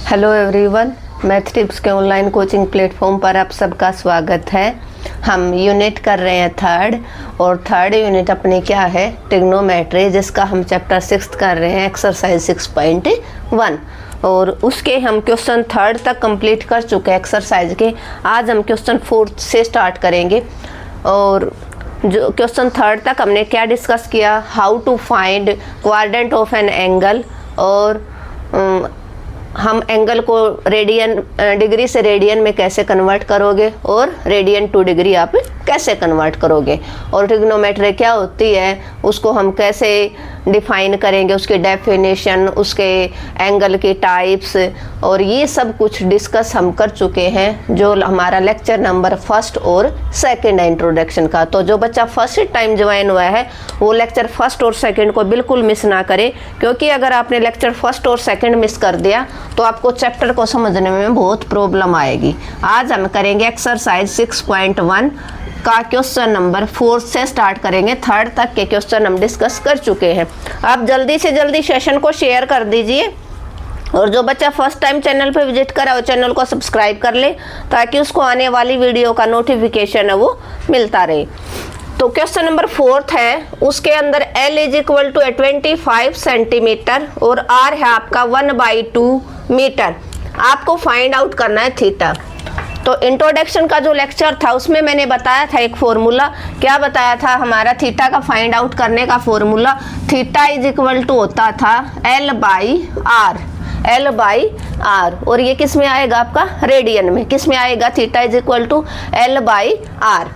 Hello everyone, math tips के online coaching platform पर आप सबका स्वागत है। हम यूनिट कर रहे हैं थर्ड, और थर्ड यूनिट अपनी क्या है, ट्रिग्नोमेट्री, जिसका हम चैप्टर 6 कर रहे हैं, एक्सरसाइज 6.1। और उसके हम क्वेश्चन थर्ड तक कंप्लीट कर चुके हैं एक्सरसाइज के। आज हम क्वेश्चन 4 से स्टार्ट करेंगे। और जो क्वेश्चन थर्ड तक हमने क्या डिस्कस किया, how to find quadrant of an angle, और हम एंगल को रेडियन डिग्री से रेडियन में कैसे कन्वर्ट करोगे, और रेडियन टू डिग्री आप कैसे कन्वर्ट करोगे, और ट्रिग्नोमेट्री क्या होती है उसको हम कैसे डिफाइन करेंगे, उसकी डेफिनेशन, उसके एंगल की टाइप्स, और ये सब कुछ डिस्कस हम कर चुके हैं जो हमारा लेक्चर नंबर 1 और 2 है इंट्रोडक्शन का। तो जो बच्चा फर्स्ट टाइम ज्वाइन हुआ है वो लेक्चर 1 और 2 को बिल्कुल मिस ना करे, क्योंकि अगर आपने लेक्चर 1 और 2 मिस कर दिया तो आपको चैप्टर को समझने में बहुत प्रॉब्लम आएगी। आज हम करेंगे एक्सरसाइज 6.1 का क्वेश्चन नंबर 4 से स्टार्ट करेंगे। थर्ड तक के क्वेश्चन हम डिस्कस कर चुके हैं। आप जल्दी से जल्दी सेशन को शेयर कर दीजिए, और जो बच्चा फर्स्ट टाइम चैनल पर विजिट करा वो चैनल को सब्सक्राइब कर ले, ताकि उसको आने वाली वीडियो का नोटिफिकेशन है वो मिलता रहे। तो क्वेश्चन नंबर 4 है, उसके अंदर L is equal to 25 centimetre और R है आपका 1/2 मीटर। आपको फाइंड आउट करना है थीटा। तो इंट्रोडक्शन का जो लेक्चर था उसमें मैंने बताया था एक फॉर्मूला। क्या बताया था हमारा थीटा का फाइंड आउट करने का formula? Theta is equal to होता था L/R, और ये किस में आएगा आपका, रेडियन में। किस में आएगा? Theta is equal to L/R।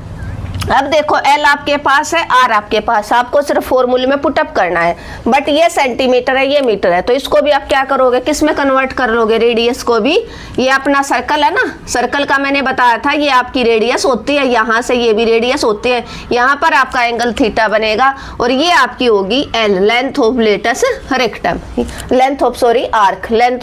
अब देखो L आपके पास है, R आपके पास, आपको सिर्फ फॉर्मूले में पुटअप करना है। बट ये सेंटीमीटर है, ये मीटर है, तो इसको भी आप क्या करोगे, किस में कन्वर्ट कर लोगे? रेडियस को भी। ये अपना सर्कल है ना, सर्कल का मैंने बताया था ये आपकी रेडियस होती है, यहाँ से ये भी रेडियस होती है। यहाँ पर आपका एंगल थीटा बनेगा, और ये आपकी होगी L, length of latus rectum, length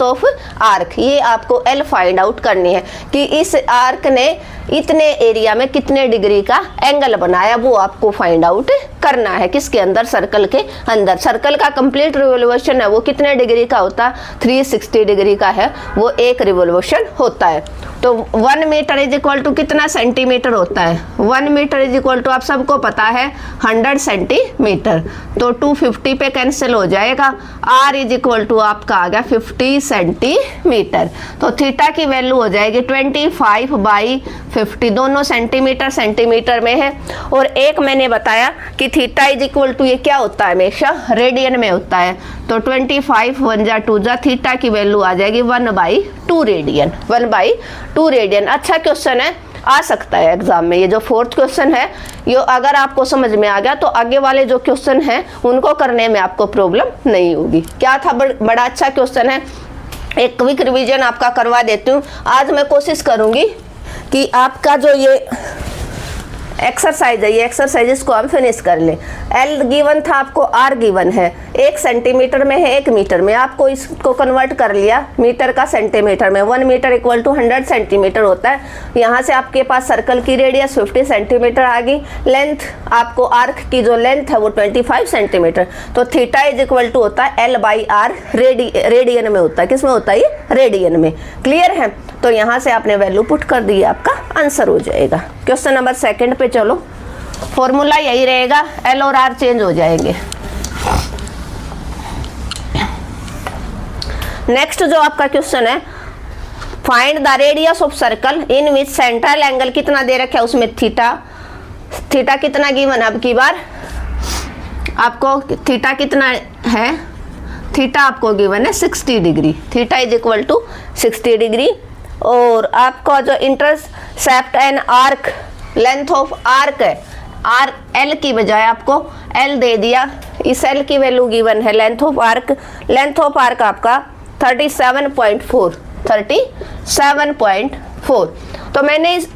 of arc. ये आपको L फाइंड आउट करनी है कि इस आर्क ने इतने एरिया में कितने डिग्री का एंगल बनाया, वो आपको फाइंड आउट करना है। किसके अंदर? सर्कल के अंदर। सर्कल का कंप्लीट रिवॉल्यूशन है वो कितने डिग्री का होता है? 360 डिग्री का है, वो एक रिवॉल्यूशन होता है। तो 1 मीटर इज इक्वल टू कितना सेंटीमीटर होता है? 1 मीटर इज इक्वल टू आप सबको पता है 100 सेंटीमीटर। तो 250 पे कैंसिल हो जाएगा। R इज इक्वल टू आपका आ गया 50 सेंटीमीटर। तो थीटा की वैल्यू हो जाएगी 25/50, दोनों सेंटीमीटर में है। और एक मैंने बताया कि थीटा इज इक्वल टू ये क्या होता है, हमेशा रेडियन में होता है। तो 25 1 जा 2 जा, थीटा की वैल्यू आ जाएगी 1/2 रेडियन, 1/2 रेडियन। अच्छा क्वेश्चन है, आ सकता है एग्जाम में। ये जो 4th क्वेश्चन है, ये अगर आपको समझ में आ गया तो आगे वाले जो क्वेश्चन हैं उनको करने में आपको प्रॉब्लम नहीं होगी। क्या था, बड़ा अच्छा क्वेश्चन है। एक क्विक रिवीजन आपका करवा देती हूँ। आज मैं कोशिश करूंगी कि आपका जो ये एक्सरसाइज है, ये एक्सरसाइजेस को हम फिनिश कर लें। L गिवन था आपको, R गिवन है, 1 सेंटीमीटर में है, 1 मीटर में। आपको इसको कन्वर्ट कर लिया मीटर का सेंटीमीटर में। 1 मीटर इक्वल टू 100 सेंटीमीटर होता है। यहाँ से आपके पास सर्कल की रेडियस 50 सेंटीमीटर आ गई। लेंथ आपको आर्क की जो लेंथ है वो 25 सेंटीमीटर। तो थीटा इज इक्वल टू होता है L/R, रेडियन में होता है। किस में होता है? ये रेडियन में। क्लियर है? तो यहाँ से आपने वैल्यू पुट कर दी, आपका आंसर हो जाएगा। क्वेश्चन नंबर 2 पे चलो। फॉर्मूला यही रहेगा, L और R चेंज हो जाएंगे। नेक्स्ट जो आपका क्वेश्चन है, find the radius of circle in which central angle कितना दे रखा है, उसमें थीटा कितना गिवन है। अब की बार आपको थीटा कितना है, थीटा आपको गिवन है 60 degree. Theta is equal to 60 degree. और आपका जो intercept and arc, length of arc है, आर L की बजाय आपको L दे दिया। इस L की वैल्यू गिवन है। लेंथ ऑफ आर्क आपका 37.4। तो मैंने इस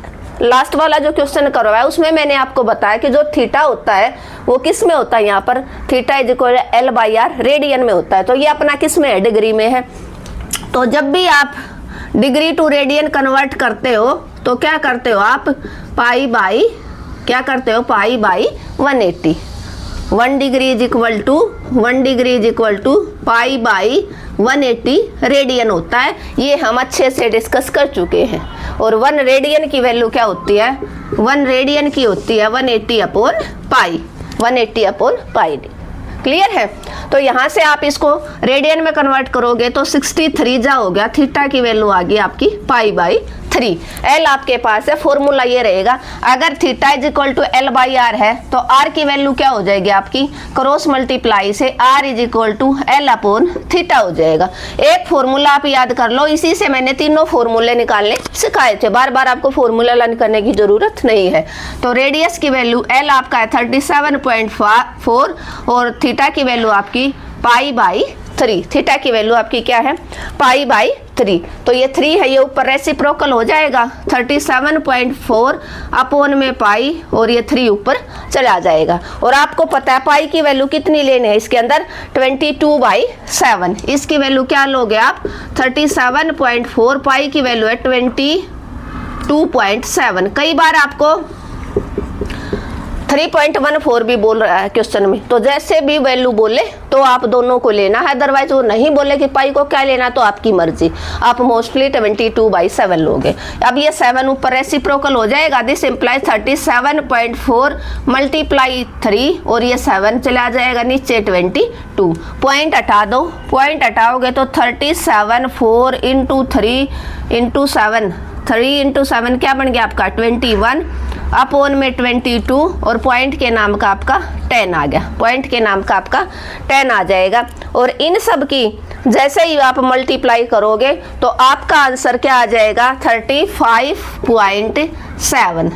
लास्ट वाला जो क्वेश्चन करवाया उसमें मैंने आपको बताया कि जो थीटा होता है वो किस में होता है, यहाँ पर theta is equal L/R, radian में होता है। तो ये अपना किस में है? डिग्री में है। तो जब भी आप डिग्री टू रेडियन कन्वर्ट करते हो तो क्या करते हो आप, pi by 180। 1 degree is equal to pi by 180 radian होता है। ये हम अच्छे से डिस्कस कर चुके हैं। और 1 रेडियन की वैल्यू क्या होती है? 1 रेडियन की होती है 180 upon pi, 180 upon pi. Clear है? तो यहाँ से आप इसको रेडियन में कन्वर्ट करोगे तो 63 जा हो गया, थीटा की वैल्यू आ गई आपकी पाई बाई 3। एल आपके पास है, फॉर्मूला ये रहेगा, अगर theta is equal to L by R है तो आर की वैल्यू क्या हो जाएगी आपकी? क्रॉस मल्टीप्लाई से R is equal to L upon theta हो जाएगा। एक फॉर्मूला आप याद कर लो, इसी से मैंने तीनों फॉर्मूले निकालने सिखाए थे, बार बार आपको फॉर्मूला लर्न करने की जरूरत नहीं है। तो रेडियस की वैल्यू एल आपका है 37.4 और थीटा की वैल्यू आपकी पाई बाई 3। थीटा की वैल्यू आपकी क्या है? Pi by 3। तो ये 3 है, ये ऊपर रेसिप्रोकल हो जाएगा, 37.4 अपॉन में पाई और ये 3 ऊपर चला जाएगा। और आपको पता है पाई की वैल्यू कितनी लेनी है इसके अंदर? 22/7। इसकी वैल्यू क्या लोगे आप? 37.4, पाई की वैल्यू है 22.7। कई बार आपको 3.14 भी बोल रहा है क्वेश्चन में, तो जैसे भी वैल्यू बोले तो आप दोनों को लेना है, अदरवाइज वो नहीं बोले कि पाई को क्या लेना तो आपकी मर्जी, आप मोस्टली 22/7 लोगे। अब ये 7 ऊपर रेसिप्रोकल हो जाएगा, दिस इम्प्लाइज 37.4 मल्टीप्लाई 3 और ये 7 चला जाएगा नीचे 22। पॉइंट हटा दो, पॉइंट हटाओगे तो 37 4 इंटू 3 इंटू 7, 3 इंटू 7 क्या बन गया आपका? 21 अपॉन में 22 और पॉइंट के नाम का आपका 10 आ गया, पॉइंट के नाम का आपका 10 आ जाएगा। और इन सब की जैसे ही आप मल्टीप्लाई करोगे तो आपका आंसर क्या आ जाएगा? 35.7,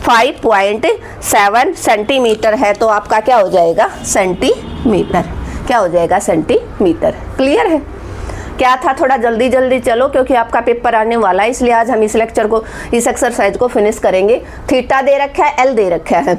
35.7 सेंटीमीटर है। तो आपका क्या हो जाएगा? सेंटीमीटर। क्या हो जाएगा? सेंटीमीटर। क्लियर है? क्या था, थोड़ा जल्दी जल्दी चलो क्योंकि आपका पेपर आने वाला है, इसलिए आज हम इस लेक्चर को, इस एक्सरसाइज को फिनिश करेंगे। थीटा दे रखा है, एल दे रखा है,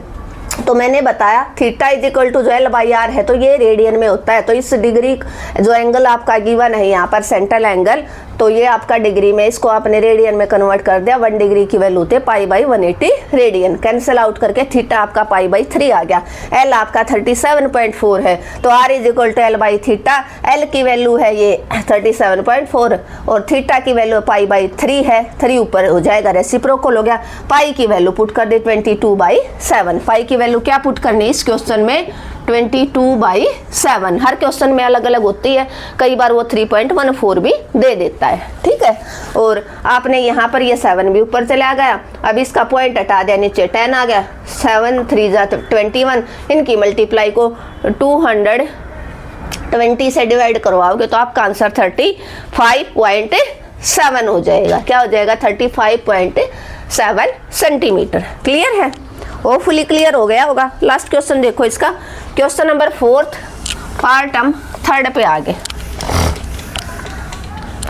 तो मैंने बताया थीटा इज इक्वल टू जो एल बाई आर है तो ये रेडियन में होता है। तो इस डिग्री जो एंगल आपका गिवन है यहाँ पर सेंट्रल एंगल, तो ये आपका डिग्री में, इसको आपने रेडियन में कन्वर्ट कर दिया। 1 डिग्री की वैल्यू थे पाई बाई 180 रेडियन, कैंसिल आउट करके थीटा आपका पाई बाई 3 आ गया। एल आपका 37.4 है तो R is equal to L by theta. L की वैल्यू है ये 37.4 और थीटा की वैल्यू पाई बाई 3 है, 3 ऊपर हो जाएगा, रेसिप्रोकल हो गया। पाई की वैल्यू पुट कर दे 22/7। पाई की वैल्यू क्या पुट करनी है इस क्वेश्चन में? 22/7। हर क्वेश्चन में अलग अलग होती है, कई बार वो 3.14 भी दे देता है। ठीक है, और आपने यहाँ पर ये 7 भी ऊपर चला गया, अब इसका पॉइंट हटा दिया, नीचे 10 आ गया। 7 3 जा 21, इनकी मल्टीप्लाई को 220 से डिवाइड करवाओगे तो आपका आंसर 35.7 हो जाएगा। क्या हो जाएगा? 35.7 सेंटीमीटर। क्लियर है? होपफुली क्लियर हो गया होगा। लास्ट क्वेश्चन देखो इसका, क्वेश्चन नंबर 4 पार्ट हम 3rd पे आ गए।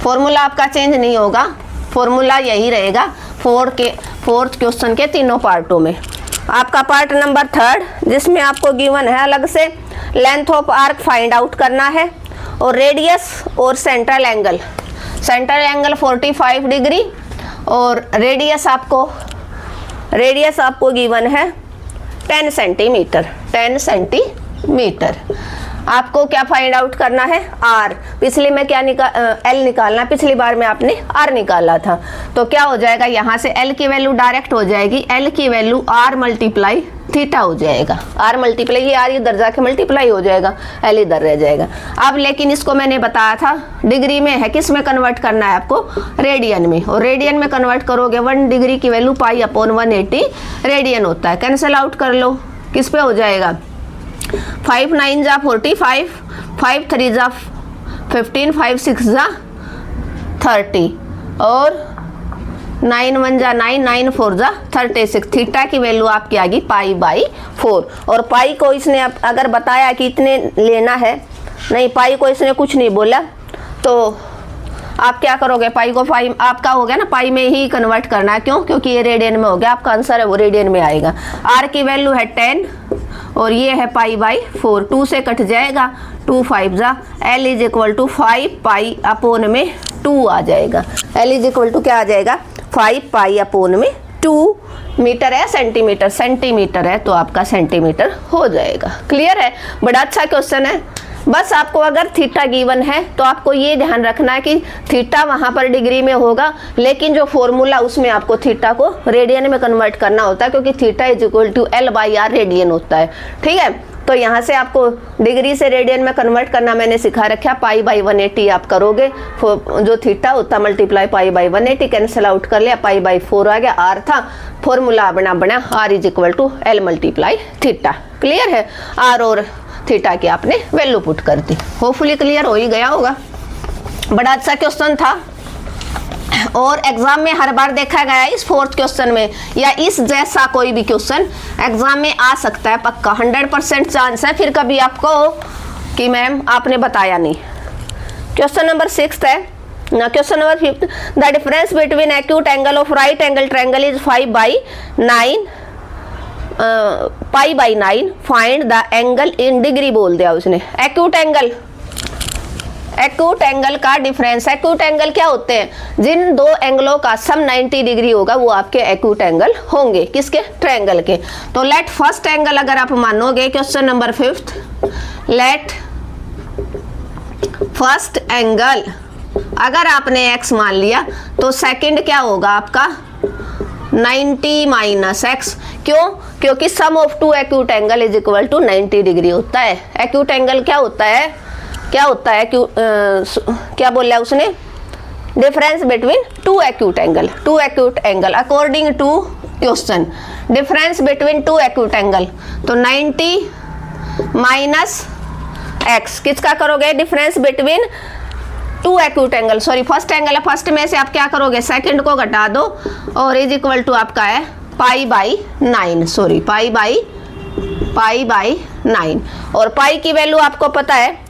फॉर्मूला आपका चेंज नहीं होगा, फॉर्मूला यही रहेगा 4th क्वेश्चन के तीनों पार्टों में। आपका पार्ट नंबर 3rd जिसमें आपको गिवन है अलग से length of arc find out करना है और रेडियस और central angle. Central angle 45 degree और रेडियस आपको गिवन है 10 सेंटीमीटर। 10 सेंटीमीटर आपको क्या फाइंड आउट करना है? आर। पिछले में क्या एल निकालना, पिछली बार में आपने आर निकाला था। तो क्या हो जाएगा, यहाँ से एल की वैल्यू डायरेक्ट हो जाएगी, एल की वैल्यू आर मल्टीप्लाई थीटा हो जाएगा। आर मल्टीप्लाई, ये आर इधर जाके मल्टीप्लाई हो जाएगा, एल इधर रह जाएगा। अब लेकिन इसको मैंने बताया था डिग्री में है, किस में कन्वर्ट करना है आपको? रेडियन में। और रेडियन में कन्वर्ट करोगे 1 डिग्री की वैल्यू पाई अपॉन 180 रेडियन होता है। कैंसिल आउट कर लो, किस पे हो जाएगा? 5 9 जा 45, 5 3 जा 15, 5 6 जा 30 और 9 1 जा 9, 9 4 जा 36। थीटा की वैल्यू आपकी आ गई पाई बाई 4। और पाई को इसने अगर बताया कि इतने लेना है, नहीं पाई को इसने कुछ नहीं बोला, तो आप क्या करोगे? पाई को पाई आपका हो गया ना, पाई में ही कन्वर्ट करना है। क्यों? क्योंकि ये रेडियन में हो गया, आपका आंसर है वो रेडियन में आएगा। आर की वैल्यू है 10 और ये है पाई बाई 4, 2 से कट जाएगा, 2 5 जा। L is equal to 5 pi upon में 2 आ जाएगा। एल इज इक्वल टू क्या आ जाएगा? 5 पाई अपोन में 2। मीटर है सेंटीमीटर, सेंटीमीटर है तो आपका सेंटीमीटर हो जाएगा। क्लियर है? बड़ा अच्छा क्वेश्चन है, बस आपको अगर थीटा गिवन है तो आपको ये ध्यान रखना है कि थीटा वहां पर डिग्री में होगा, लेकिन जो फॉर्मूला उसमें आपको थीटा को रेडियन में कन्वर्ट करना होता है, क्योंकि theta is equal to L/R radian होता है। ठीक है, तो यहाँ से आपको डिग्री से रेडियन में कन्वर्ट करना मैंने सिखा रखा। π/180 आप करोगे, जो थीटा होता मल्टीप्लाई π/180, कैंसिल आउट कर लिया, π/4 आ गया, R था, फॉर्मूला बना R is equal to L multiply theta. Clear है, R और थीटा की आपने वैल्यू पुट कर दी। होपफुली क्लियर हो ही गया होगा। बड़ा अच्छा क्वेश्चन था और एग्जाम में हर बार देखा गया है। इस 4th क्वेश्चन में या इस जैसा कोई भी क्वेश्चन एग्जाम में आ सकता है, पक्का 100% चांस है। फिर कभी आपको कि मैम आपने बताया नहीं। क्वेश्चन नंबर 6 है ना, question number 5, the difference between acute angle of right angle triangle is 5/9 π/9, find the angle in degree बोल दिया उसने। एक्यूट एंगल का डिफरेंस। एक्यूट एंगल क्या होते हैं? जिन दो एंगलों का सम 90 डिग्री होगा वो आपके एक्यूट एंगल होंगे। किसके? ट्रायंगल के। तो लेट फर्स्ट एंगल अगर आप मानोगे, question number 5, let first angle अगर आपने x मान लिया तो सेकंड क्या होगा आपका 90 माइनस एक्स। क्यों? क्योंकि sum of two acute angle is equal to 90 degree होता है। एक्यूट एंगल क्या होता है? क्या बोला उसने? Difference between two acute angle according to question. Difference between two acute angle तो 90 माइनस एक्स। किसका करोगे? Difference between two acute angle, sorry first angle है, फर्स्ट में से आप क्या करोगे? सेकंड को घटा दो और इज इक्वल टू आपका है π/9, सॉरी π/9। और पाई की वैल्यू आपको पता है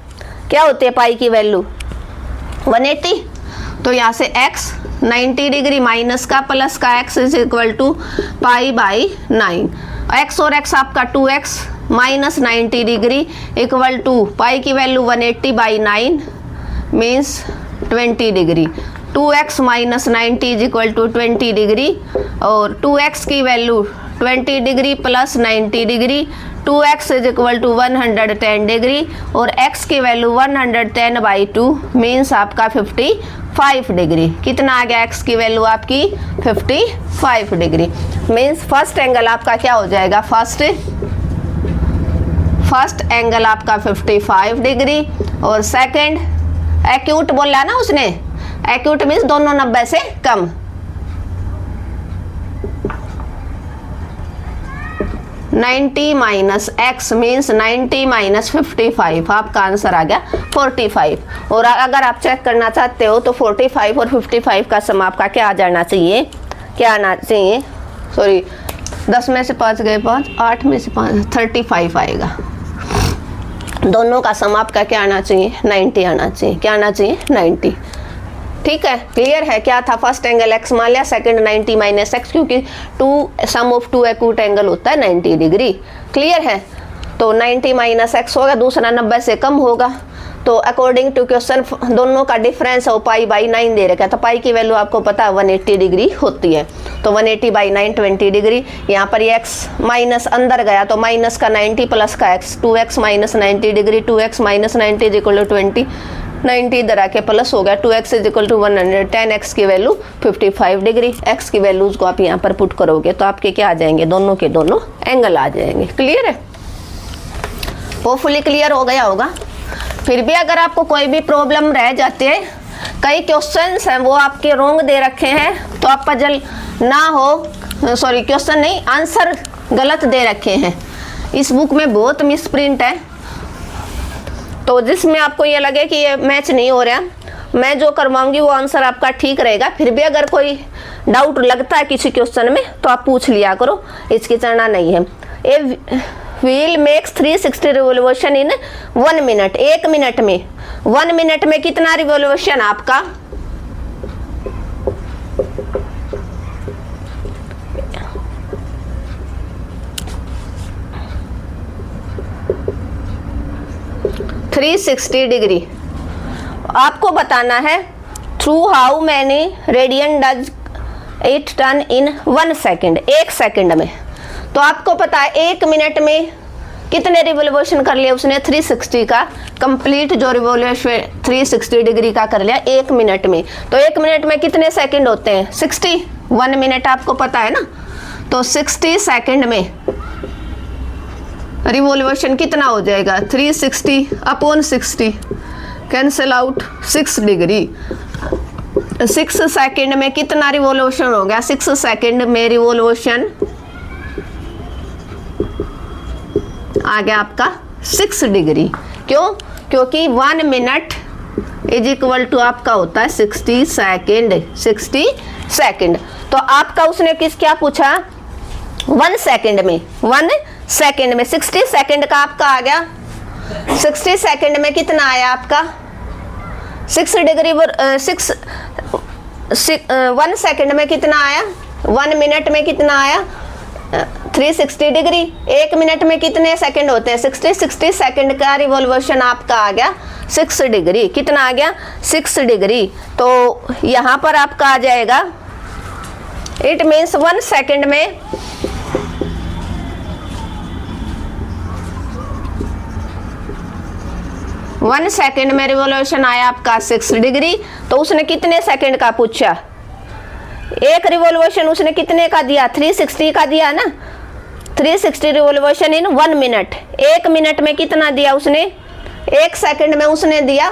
क्या होती है? पाई की वैल्यू 180। तो यहाँ से x 90 डिग्री माइनस का प्लस का x is equal to π/9। x और x आपका 2x minus 90 degree equal to pi की value 180/9 means 20 degree. 2x minus 90 is equal to 20 degree और 2x की value 20 degree plus 90 degree, 2x is equal to 110 degree और x की value 110/2 means आपका 55 degree. कितना आ गया? x की वैल्यू आपकी 55 डिग्री। मीन्स फर्स्ट एंगल आपका क्या हो जाएगा? फर्स्ट एंगल आपका 55 डिग्री और सेकंड एक्यूट बोला ना उसने, एक्यूट मीन्स दोनों 90 से कम। $90 माइनस एक्स मीन्स 90 माइनस 55, आपका आंसर आ गया 45। और अगर आप चेक करना चाहते हो तो 45 और 55 का सम आपका क्या आ जाना चाहिए? क्या आना चाहिए? सॉरी 10 में से 5 गए 5, 8 में से 5 35 आएगा। दोनों का सम आपका क्या आना चाहिए? 90 आना चाहिए। क्या आना चाहिए? 90। ठीक है, क्लियर है। क्या था? फर्स्ट एंगल x मान लिया, सेकंड 90 माइनस एक्स, क्योंकि sum of two acute angle होता है 90 डिग्री। क्लियर है, तो 90 माइनस एक्स होगा, दूसरा 90 से कम होगा। तो अकॉर्डिंग टू क्वेश्चन दोनों का डिफरेंस है π/9 दे रखा है, तो पाई की वैल्यू आपको पता है 180 डिग्री होती है। तो 180/9 20 डिग्री। यहाँ पर ये x माइनस अंदर गया तो माइनस का 90 प्लस का x, 2x minus 90 degree, 2x minus 90 is equal to 20, 90 इधर आके प्लस हो गया, 2x is equal to 110, x की वैल्यू 55 डिग्री। x की वैल्यूज को आप यहाँ पर पुट करोगे तो आपके क्या आ जाएंगे? दोनों के दोनों एंगल आ जाएंगे। क्लियर है, होपफुली क्लियर हो गया होगा। फिर भी अगर आपको कोई भी प्रॉब्लम रह जाती है, कई क्वेश्चंस हैं वो आपके रॉन्ग दे रखे हैं, तो आप पजल ना हो, सॉरी क्वेश्चन नहीं आंसर गलत दे रखे हैं। इस बुक में बहुत मिस प्रिंट है, तो जिसमें आपको ये लगे कि ये मैच नहीं हो रहा, मैं जो करवाऊंगी वो आंसर आपका ठीक रहेगा। फिर भी अगर कोई डाउट लगता है किसी क्वेश्चन में तो आप पूछ लिया करो, हिचकिचाना नहीं है। A wheel makes 360 revolution in 1 minute. 1 minute में 1 मिनट में कितना रिवोल्यूशन आपका? थ्री 360 डिग्री आपको बताना है। Through how many radian does it turn in 1 second, 1 second में। तो आपको पता है 1 मिनट में कितने रिवोल्यूशन कर लिया उसने? 360 का कंप्लीट जो रिवोल्यूशन 360 डिग्री का कर लिया 1 मिनट में। तो 1 मिनट में कितने सेकंड होते हैं? 60। 1 मिनट आपको पता है ना, तो 60 सेकंड में रिवोल्यूशन कितना हो जाएगा? 360 upon 60, cancel out 6 degree. 6 second में कितना रिवोल्यूशन हो गया? 6 सेकंड में रिवोल्यूशन आ गया आपका 6 डिग्री। क्यों? क्योंकि 1 मिनट इज इक्वल टू आपका होता है 60 सेकंड। 60 सेकंड। तो आपका उसने क्या पूछा? 1 सेकंड में। 1 सेकंड में 60 सेकंड का आपका आ गया। 60 सेकंड में कितना आया आपका? 6 डिग्री। 1 सेकंड में कितना आया? 1 मिनट में कितना आया? 360 डिग्री। 1 मिनट में कितने सेकंड होते हैं? 60 सेकंड का रिवॉल्यूशन आपका आ गया 6 डिग्री। कितना आ गया? 6 डिग्री। तो यहाँ पर आपका आ जाएगा, इट मीन्स 1 सेकंड में 1 सेकंड में रिवॉल्यूशन आया आपका 6 डिग्री। तो उसने कितने सेकंड का पूछा? एक रिवॉल्यूशन उसने कितने का दिया? 360 का दिया ना। 360 रिवॉल्यूशन इन 1 मिनट। 1 मिनट में कितना दिया उसने? 1 सेकंड में उसने दिया।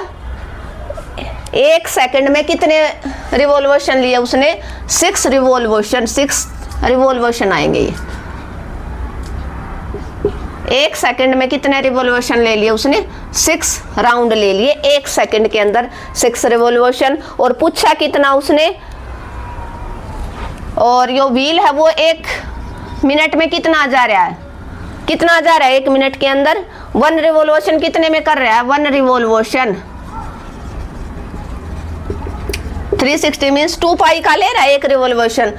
1 सेकंड में कितने रिवॉल्यूशन लिए उसने? 6 रिवॉल्यूशन। 6 रिवॉल्यूशन आएंगे ये। 1 सेकंड में कितने रिवॉल्यूशन ले लिए उसने? 6 राउंड ले लिए 1 सेकंड के अंदर 6 रिवॉल्यूशन। और पूछा कितना उसने? और यो व्हील है वो 1 मिनट में कितना जा रहा है? कितना जा रहा है 1 मिनट के अंदर? 1 रिवॉल्यूशन कितने में कर रहा है? 1 रिवॉल्यूशन 360 मीन्स 2 पाई का ले रहा है 1 रिवॉल्यूशन।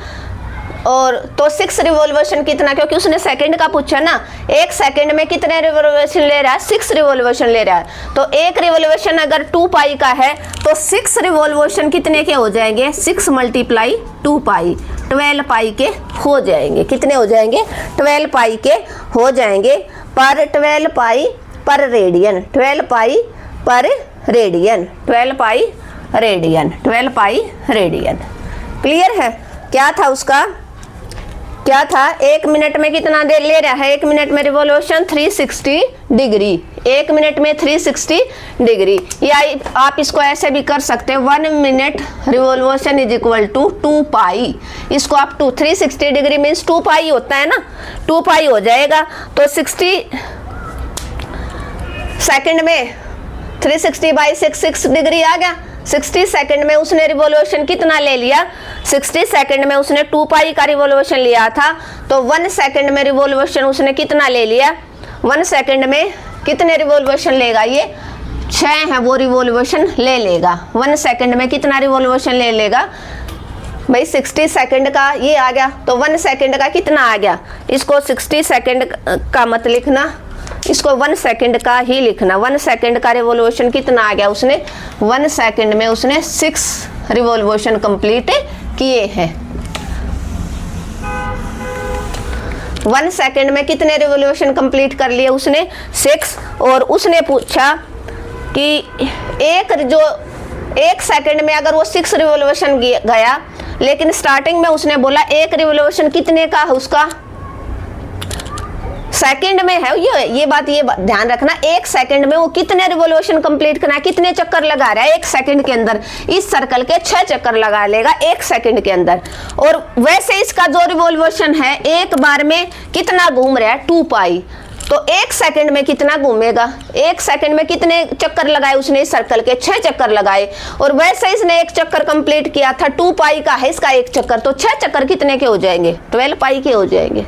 और तो 6 रिवॉल्यूशन कितना? क्योंकि उसने सेकंड का पूछा ना। 1 सेकंड में कितने रिवॉल्यूशन ले रहा है? 6 रिवॉल्यूशन ले रहा है। तो 1 रिवॉल्यूशन अगर 2 पाई का है तो 6 रिवॉल्यूशन कितने के हो जाएंगे? 6 मल्टीप्लाई 2 पाई 12 पाई के हो जाएंगे। कितने हो जाएंगे? 12 पाई के हो जाएंगे पर 12 पाई पर रेडियन। 12 पाई पर radian. 12 pi radian. 12 pi radian. Clear है? क्या था उसका? क्या था? 1 मिनट में कितना देर ले रहा है? 1 मिनट में रिवॉल्यूशन 360 डिग्री। 1 मिनट में 360 डिग्री। या आप इसको ऐसे भी कर सकते हैं, 1 minute revolution is equal to 2 pi. इसको आप 360 डिग्री मीन्स 2 पाई होता है ना, 2 पाई हो जाएगा। तो 60 सेकंड में 360 बाई 6 डिग्री आ गया। 60 सेकंड में उसने रिवॉल्यूशन कितना ले लिया? 60 सेकंड में उसने 2 पाई का रिवॉल्यूशन लिया था। तो 1 सेकंड में रिवॉल्यूशन उसने कितना ले लिया? 1 सेकंड में कितने रिवॉल्यूशन लेगा? ये 6 है वो रिवॉल्यूशन ले लेगा। 1 सेकंड में कितना रिवॉल्यूशन ले लेगा भाई? 60 सेकंड का ये आ गया। तो 1 सेकंड का कितना आ गया? इसको 60 सेकंड का मत लिखना, इसको 1 सेकंड का ही लिखना। 1 सेकंड का रिवॉल्यूशन कितना आ गया उसने? 1 सेकंड में उसने 6 रिवॉल्यूशन कंप्लीट किए हैं। 1 सेकंड में कितने रिवॉल्यूशन कंप्लीट कर लिए उसने? 6। और उसने पूछा कि एक सेकंड में अगर वो 6 रिवॉल्यूशन गया, लेकिन स्टार्टिंग में उसने बोला 1 रिवॉल्यूशन कितने का है उसका? सेकंड में है। ये बात ध्यान रखना, 1 सेकंड में वो कितने रिवॉल्यूशन कंप्लीट करना है, कितने चक्कर लगा रहा है 1 सेकंड के अंदर? इस सर्कल के 6 चक्कर लगा लेगा 1 सेकंड के अंदर। और वैसे इसका जो रिवॉल्यूशन है एक बार में कितना घूम रहा है? 2 पाई। तो 1 सेकंड में कितना घूमेगा? 1 सेकंड में कितने चक्कर लगाए उसने इस सर्कल के? 6 चक्कर लगाए। और वैसे इसने 1 चक्कर कंप्लीट किया था, 2 पाई का है इसका 1 चक्कर। तो 6 चक्कर कितने के हो जाएंगे? 12 पाई के हो जाएंगे।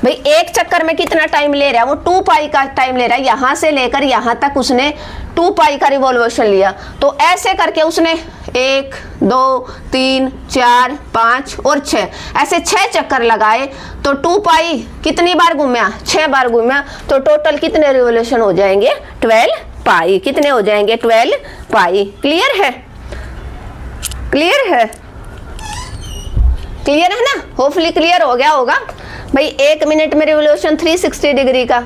भाई 1 चक्कर में कितना टाइम ले रहा है वो? 2 पाई का टाइम ले रहा है। यहां से लेकर यहां तक उसने 2 पाई का रिवॉल्यूशन लिया। तो ऐसे करके उसने 1 2 3 4 5 और 6 ऐसे 6 चक्कर लगाए। तो 2 पाई कितनी बार घूमया? 6 बार घूमया। तो टोटल कितने रिवॉल्यूशन हो जाएंगे? 12 पाई। कितने हो जाएंगे? 12 पाई। क्लियर है? क्लियर है? क्लियर है ना? होपफुली क्लियर हो गया होगा। भाई 1 मिनट में रिवॉल्यूशन 360 डिग्री का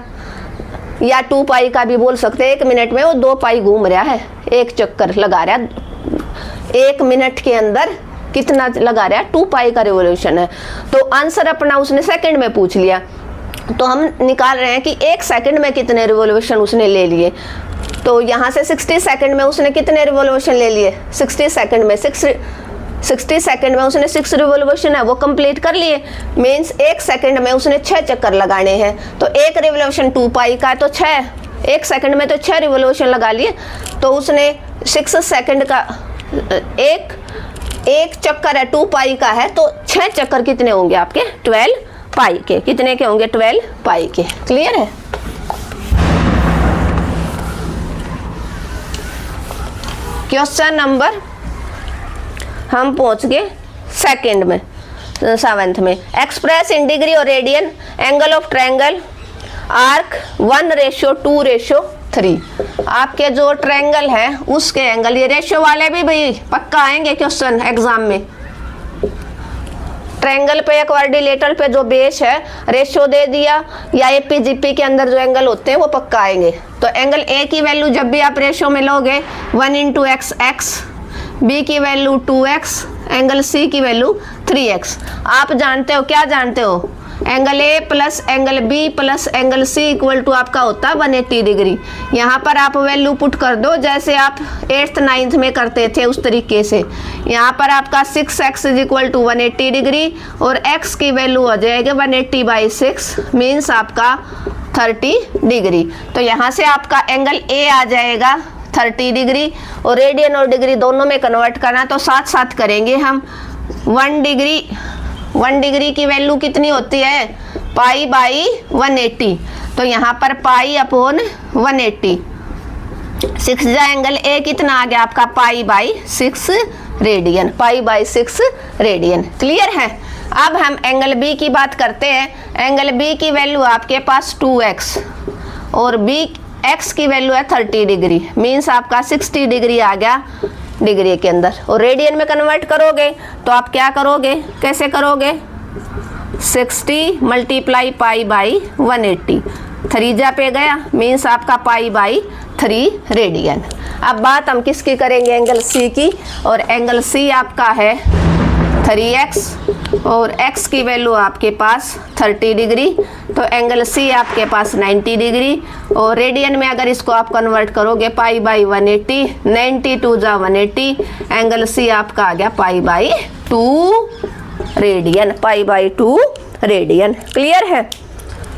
या 2 पाई का भी बोल सकते हैं। 1 मिनट में वो 2 पाई घूम रहा है, एक चक्कर लगा रहा है। 1 मिनट के अंदर कितना लगा रहा है? 2 पाई का रिवॉल्यूशन है। तो आंसर अपना उसने सेकंड में पूछ लिया, तो हम निकाल रहे हैं कि 1 सेकंड में कितने रिवॉल्यूशन उसने ले लिए। तो यहाँ से 60 सेकंड में उसने कितने रिवॉल्यूशन ले लिए? 60 सेकंड में 60 सेकंड में उसने 6 रिवॉल्यूशन है वो कंप्लीट कर लिए। मीन्स 1 सेकंड में उसने 6 चक्कर लगाने हैं। तो एक रिवॉल्यूशन 2 पाई का है तो 6, 1 सेकंड में तो 6 रिवॉल्यूशन लगा लिए। तो उसने 6 सेकंड का एक चक्कर है 2 पाई का है, तो 6 चक्कर कितने होंगे आपके? 12 पाई के। कितने के होंगे? 12 पाई के। क्लियर है? क्वेश्चन नंबर हम पहुंच गए सेकंड में, 7th में। एक्सप्रेस इन डिग्री और radian angle of triangle arc 1:2:3। आपके जो ट्रायंगल है उसके एंगल, ये रेशियो वाले भी भाई पक्का आएंगे क्वेश्चन एग्जाम में। ट्रायंगल पे या क्वाड्रिलेटरल पे जो बेस है रेशियो दे दिया या एपीजीपी के अंदर जो एंगल होते हैं वो पक्का आएंगे। तो एंगल ए की वैल्यू जब भी आप रेशियो में लोगे 1 × x, बी की वैल्यू 2x, एंगल सी की वैल्यू 3x। आप जानते हो, क्या जानते हो? Angle A plus angle B plus angle C equal to आपका होता है 180 डिग्री। यहाँ पर आप वैल्यू पुट कर दो जैसे आप 8th 9th में करते थे उस तरीके से। यहाँ पर आपका 6x इक्वल टू 180 डिग्री और x की वैल्यू हो जाएगी 180/6 मीन्स आपका 30 डिग्री। तो यहाँ से आपका एंगल ए आ जाएगा 30 डिग्री और रेडियन और डिग्री दोनों में कन्वर्ट करना तो साथ साथ करेंगे हम। 1 डिग्री की वैल्यू कितनी होती है? π/180। तो यहाँ पर π/180। 6 जा एंगल ए कितना आ गया आपका? π/6 रेडियन। π/6 रेडियन। क्लियर है? अब हम एंगल बी की बात करते हैं। एंगल बी की वैल्यू आपके पास 2x और बी x की वैल्यू है 30 डिग्री मीन्स आपका 60 डिग्री आ गया डिग्री के अंदर। और रेडियन में कन्वर्ट करोगे तो आप क्या करोगे? कैसे करोगे? 60 × π/180। 3 जा पे गया मीन्स आपका π/3 रेडियन। अब बात हम किसकी करेंगे? एंगल सी की। और एंगल सी आपका है 3x और x की वैल्यू आपके पास 30 डिग्री। तो एंगल सी आपके पास 90 डिग्री और रेडियन में अगर इसको आप कन्वर्ट करोगे π/180, 90 2 जा 180, एंगल सी आपका आ गया π/2 रेडियन। π/2 रेडियन। क्लियर है?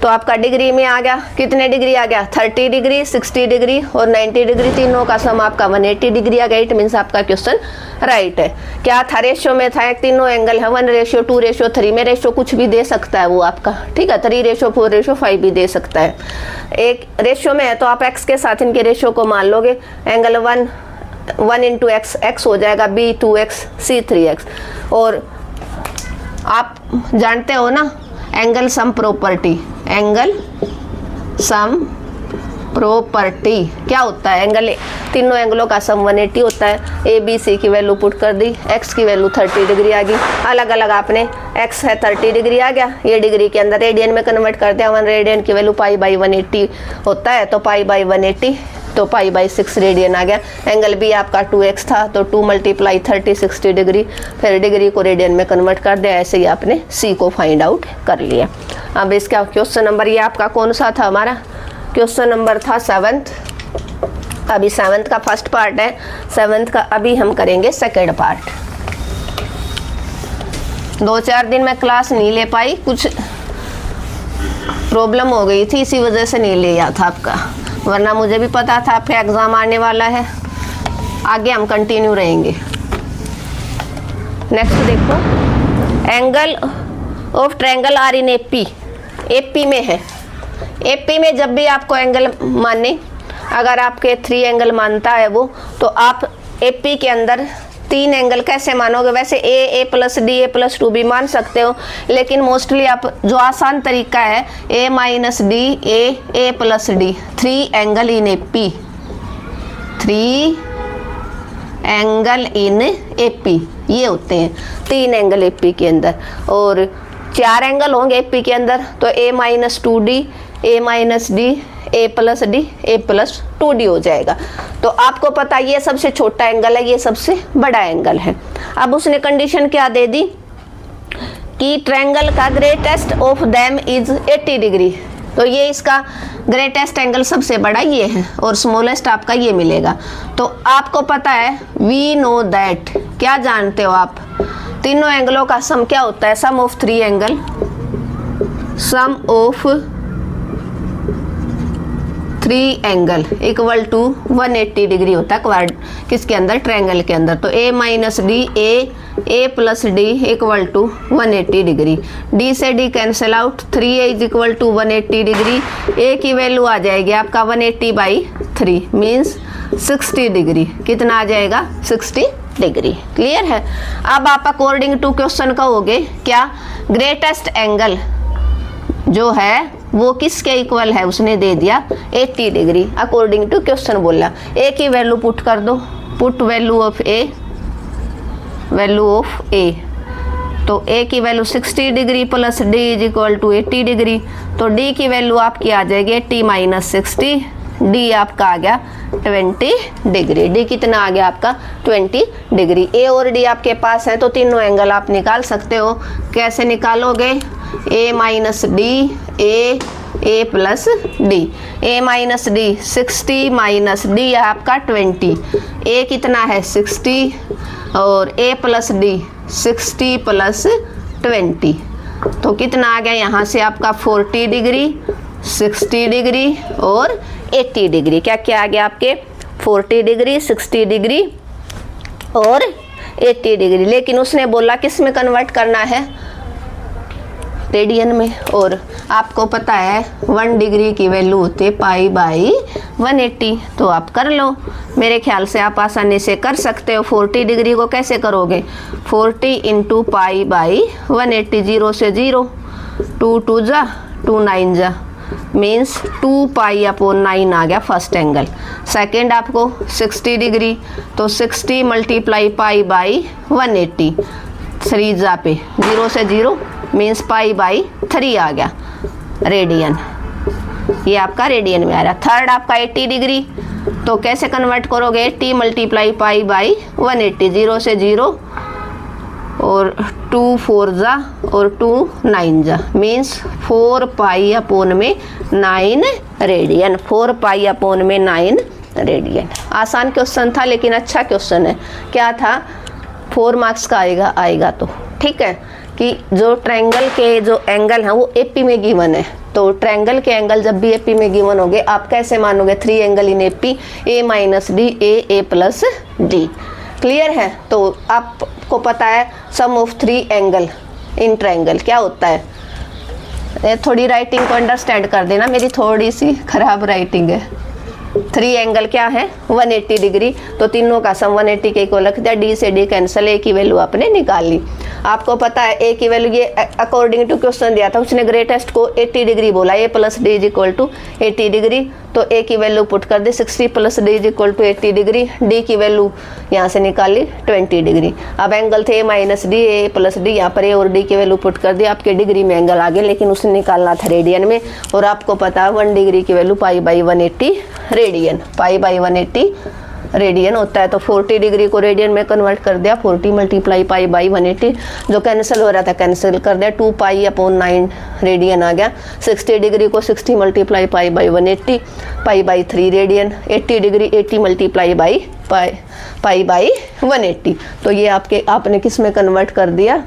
तो आपका डिग्री में आ गया, कितने डिग्री आ गया? 30 डिग्री, 60 डिग्री और 90 डिग्री, तीनों का सम आपका 180 डिग्री आ गया। इट मीन्स आपका क्वेश्चन राइट है। क्या था? रेशियो में था, तीनों एंगल है 1:2:3 में रेशियो कुछ भी दे सकता है वो आपका, ठीक है? 3:4:5 भी दे सकता है। एक रेशियो में है तो आप x के साथ इनके रेशियो को मान लोगे। एंगल 1 × x हो जाएगा, b 2x, c 3x। और आप जानते हो ना angle sum property, angle sum property क्या होता है? एंगल तीनों एंगलों का सम 180 होता है। ए बी सी की वैल्यू पुट कर दी, x की वैल्यू 30 डिग्री आ गई। अलग अलग आपने x है 30 डिग्री आ गया, ये डिग्री के अंदर रेडियन में कन्वर्ट कर दिया। 1 रेडियन की वैल्यू π/180 होता है तो π/180 तो π/6 रेडियन आ गया। एंगल बी आपका 2x था तो 2 × 30 60 डिग्री, फिर डिग्री को रेडियन में कन्वर्ट कर दिया। ऐसे ही आपने c को फाइंड आउट कर लिया। अब इसका क्वेश्चन नंबर ये आपका कौन सा था? हमारा क्वेश्चन नंबर था 7th। अभी 7th का फर्स्ट पार्ट है, 7th का अभी हम करेंगे सेकेंड पार्ट। 2-4 दिन मैं क्लास नहीं ले पाई, कुछ प्रॉब्लम हो गई थी, इसी वजह से नहीं लिया था आपका, वरना मुझे भी पता था आपका एग्जाम आने वाला है। आगे हम कंटिन्यू रहेंगे। नेक्स्ट देखो, angle of triangle are in AP. AP में है। एपी में जब भी आपको एंगल माने, अगर आपके 3 एंगल मानता है वो, तो आप एपी के अंदर 3 एंगल कैसे मानोगे? वैसे ए प्लस डी, ए प्लस 2 भी मान सकते हो, लेकिन मोस्टली आप जो आसान तरीका है a minus d, a plus d. 3 angle in AP, 3 angle in AP ये होते हैं 3 एंगल एपी के अंदर। और 4 एंगल होंगे एपी के अंदर तो a minus 2D, a minus d, a plus d a plus 2d हो जाएगा। तो आपको पता ये सबसे छोटा एंगल है, ये सबसे बड़ा एंगल है। अब उसने कंडीशन क्या दे दी कि ट्रायंगल का greatest of them is 80 degree. तो ये इसका ग्रेटेस्ट एंगल सबसे बड़ा ये है और स्मॉलेस्ट आपका ये मिलेगा। तो आपको पता है वी नो दैट, क्या जानते हो आप, तीनों एंगलों का सम क्या होता है, sum of three angle, sum of three angle equal to 180 degree होता है किसके अंदर, ट्रायंगल के अंदर। तो a minus d a plus d equal to 180 degree. d से d cancel out, 3a is equal to 180 degree. a की value आ जाएगी आपका 180/3 मीन्स 60 डिग्री। कितना आ जाएगा, 60 डिग्री। क्लियर है। अब आप अकॉर्डिंग टू क्वेश्चन कहोगे क्या, ग्रेटेस्ट एंगल जो है वो किसके इक्वल है, उसने दे दिया 80 डिग्री अकॉर्डिंग टू क्वेश्चन बोला। a की वैल्यू पुट कर दो, put value of a, value of a। तो a की value 60 degree plus d is equal to 80 degree. तो d की वैल्यू आपकी आ जाएगी 80 माइनस 60, d आपका आ गया 20 डिग्री। d कितना आ गया आपका 20 डिग्री। a और d आपके पास है तो तीनों एंगल आप निकाल सकते हो। कैसे निकालोगे, a minus d a plus d, a minus D 60 minus D आपका 20, a कितना है 60 और a प्लस डी 60 प्लस 20। तो कितना आ गया यहाँ से आपका 40 डिग्री, 60 डिग्री और 80 डिग्री। क्या क्या आ गया आपके 40 डिग्री, 60 डिग्री और 80 डिग्री। लेकिन उसने बोला किस में कन्वर्ट करना है, रेडियन में। और आपको पता है 1 डिग्री की वैल्यू होती है π/180। तो आप कर लो, मेरे ख्याल से आप आसानी से कर सकते हो। 40 डिग्री को कैसे करोगे, 40 इंटू π/180, 0 से 0, 2 2 जा 2 9 जा मीन्स 2π/9 आ गया फर्स्ट एंगल। सेकेंड आपको 60 डिग्री, तो 60 मल्टीप्लाई π/180, 3 जा पे 0 से 0 मीन्स π/3 आ गया रेडियन। ये आपका रेडियन में आ रहा। थर्ड आपका 80 डिग्री, तो कैसे कन्वर्ट करोगे, 80 मल्टीप्लाई π/180, 0 से 0 और 2 4 जा और 2 9 जा मीन्स 4π/9 रेडियन, 4π/9 रेडियन। आसान क्वेश्चन था लेकिन अच्छा क्वेश्चन है। क्या था, 4 मार्क्स का आएगा तो ठीक है कि जो ट्रायंगल के जो एंगल हैं वो एपी में गिवन है। तो ट्रायंगल के एंगल जब भी एपी में गिवन होंगे आप कैसे मानोगे, 3 angle in AP, a minus d a plus D. Clear है। तो आपको पता है sum of 3 angle in triangle क्या होता है। थोड़ी राइटिंग को अंडरस्टैंड कर देना, मेरी थोड़ी सी खराब राइटिंग है। 3 एंगल क्या है 180 डिग्री, तो तीनों का सम 180 के इक्वल रख दिया। डी से डी कैंसिल, ए की वैल्यू आपने निकाल ली। आपको पता है ए की वैल्यू ये अकॉर्डिंग टू क्वेश्चन दिया था, उसने ग्रेटेस्ट को 80 डिग्री बोला, a plus d is equal to 80 degree. तो ए की वैल्यू पुट कर दी 60 plus d is equal to 80 degree. D की वैल्यू यहाँ से निकाल ली 20 डिग्री। अब एंगल थे a minus d a plus d, यहाँ पर ए और डी की वैल्यू पुट कर दी, आपके डिग्री में एंगल आ गए, लेकिन उसने निकालना था रेडियन में। और आपको पता है 1 डिग्री की वैल्यू π/180 रेडियन, π/180 रेडियन होता है। तो 40 डिग्री को रेडियन में कन्वर्ट कर दिया, 40 मल्टीप्लाई π/180, जो कैंसिल हो रहा था कैंसिल कर दिया, 2π/9 रेडियन आ गया। 60 डिग्री को 60 मल्टीप्लाई π/180, π/3 रेडियन। 80 degree 80 multiply π/180। तो ये आपने किस में कन्वर्ट कर दिया,